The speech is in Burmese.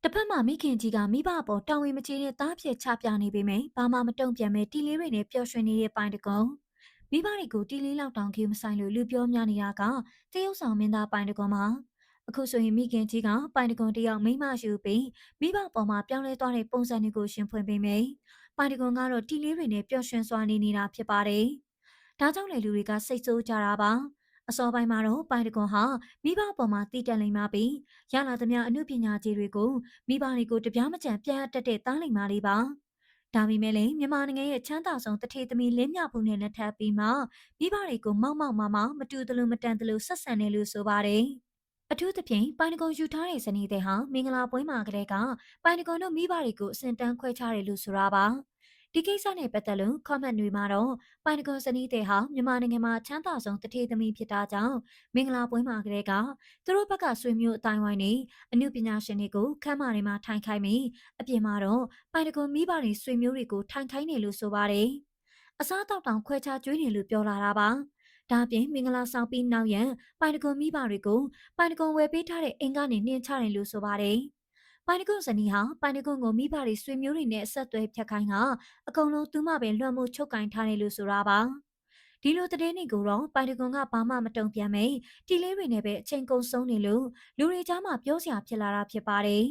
တစ်ဖက်မှာမိခင်ကြီးကမိဘအပေါ်တာဝန်မကျေတဲ့သားဖြစ်ချပြနေပေမယ့်ဘာမှမတုံ့ပြန်ပဲတီလေးတွေနဲ့ပျော်ရွှင်နေတဲ့ပိုင်းတကုံမိဘတွေကိုတီလေးလောက်တောင်ခေမဆိုင်လို့လူပြောများနေတာကတရုတ်ဆောင်မင်းသားပိုင်းတကုံမှာအခုဆိုရင်မိခင်ကြီးကပိုင်းတကုံတယောက်မိမရှိပြီးမိဘပေါ်မှာပြောင်းလဲသွားတဲ့ပုံစံတွေကိုရှင်ဖွင့်ပေးမယ်ပိုင်းတကုံကတော့တီလေးတွေနဲ့ပျော်ရွှင်စွာနေနေတာဖြစ်ပါတယ်ဒါကြောင့်လေလူတွေကစိတ်ဆိုးကြတာပါအစောပိုင်းမှာတော့ပိုင်းတကွန်ဟာမိဘပေါ်မှာတည်တံ့လိမ့်မှာပြီးရလာသမျှအမှုပညာကြီးတွေကိုမိဘတွေကိုတပြားမကျန်ပြန်အပ်တတ်တဲ့သားလိမ္မာလေးပါဒါပေမဲ့လည်းမြန်မာနိုင်ငံရဲ့ချမ်းသာဆုံးတထေသမီးလင်းမြဖို့နဲ့လက်ထပ်ပြီးမှမိဘတွေကိုမောက်မောက်မမမတူတလို့မတန်တလို့ဆက်ဆံတယ်လို့ဆိုပါတယ်အထူးသဖြင့်ပိုင်တကွန်ယူထားတဲ့ဇနီးတဲ့ဟာမင်္ဂလာပွဲမှာကလေးကပိုင်တကွန်တို့မိဘတွေကိုအစင်တန်းခွဲခြားတယ်လို့ဆိုတာပါဒီကိစ္စနဲ့ပတ်သက်လို့ comment တွေမှာတော့ပိုင်တကွန်ဇနီးတဲ့ဟာမြန်မာနိုင်ငံမှာချမ်းသာဆုံးတထေသမီးဖြစ်တာကြောင့်မင်္ဂလာပွဲမှာကလေးကသူတို့ဘက်ကဆွေမျိုးအတိုင်းဝိုင်းနေအမှုပညာရှင်တွေကိုခမ်းမတွေမှာထိုင်ခိုင်းပြီးအပြင်မှာတော့ပိုင်တကွန်မိဘတွေဆွေမျိုးတွေကိုထိုင်ခိုင်းနေလို့ဆိုပါတယ်အစားတောက်တောင်ခွဲခြားကျွေးနေလို့ပြောလာတာပါဒါအပြင်မင်္ဂလာဆောင်ပြီးနောက်ရန်ပိုင်တကွန်မိဘတွေကိုပိုင်တကွန်ဝယ်ပေးထားတဲ့အိမ်ကနေနှင်ချတယ်လို့ဆိုပါတယ်ပိုင်တကွန်ဇနီးဟာပိုင်တကွန်ကိုမိဘတွေဆွေမျိုးတွေနဲ့အဆက်အသွယ်ဖြတ်ခိုင်းကအကုန်လုံးသူမပဲလွှမ်းမိုးချုပ်ကင်ထားတယ်လို့ဆိုတာပါဒီလိုသတင်းတွေကိုတော့ပိုင်တကွန်ကဘာမှမတုံ့ပြန်မိတီလေးတွေနဲ့ပဲအချိန်ကုန်ဆုံးနေလို့လူတွေကြားမှာပြောစရာဖြစ်လာတာဖြစ်ပါတယ်